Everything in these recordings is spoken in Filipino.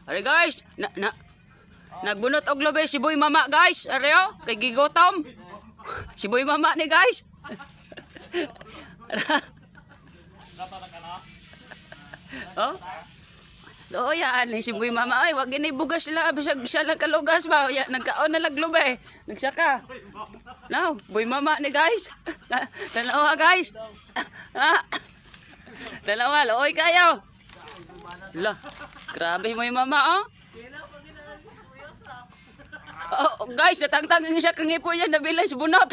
Are guys, nagbunot og lobe si Boy Mama guys. Are kay gigotom. Si Boy Mama ni guys. Oh. Do yan si Boy Mama ay wag gini bugas sila bisag siya lang kalugas ba. Ya nagkaon na laglobe. Nagsaka. Now, Boy Mama ni guys. Dalawa guys. Dalawa loy kayo. La, grabe mo yung mama, oh. Oh, guys, natangtang siya kangipo niya, nabilang si bunot.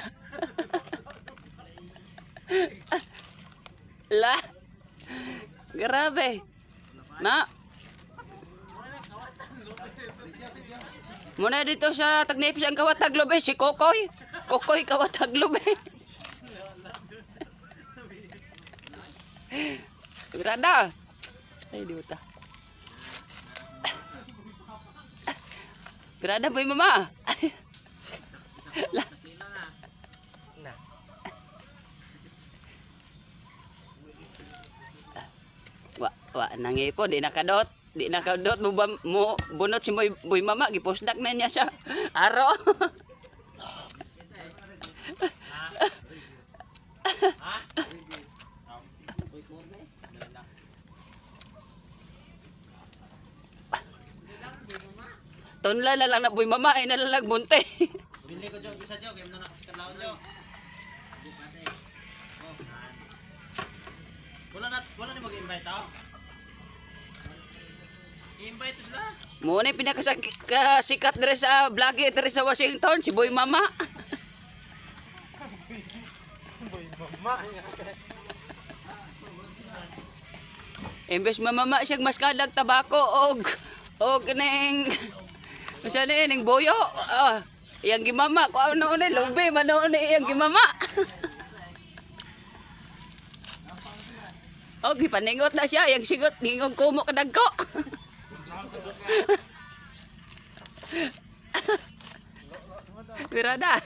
La, grabe. Na. Muna dito sa tagnipis ang kawataglobe, si Kokoy. Kokoy kawataglobe. Grada. Ay, di ba? Grada Boy Mama. Wa nangipo di nakadot. Di nakadot mo bunot si Boy Mama gipusdak na niya sa aro. Tunla na lang na Boy Mama ay nalalag bunte. Bili ko jog isa jog, na ako sa kadlaw jog. Wala ni mag-invite ako. I-invite sila. Mo ni pinakasikat dire sa vlog dire sa Washington si Boy Mama. Boy Mama. Imbes mamama siya maskadag tabako og ning Masa ni ning boyo. Yang gimama ko ano ni lobe mano ni yang gimama. Okay, paningot na siya yang sigot ngingong kumo kadagko. Birada.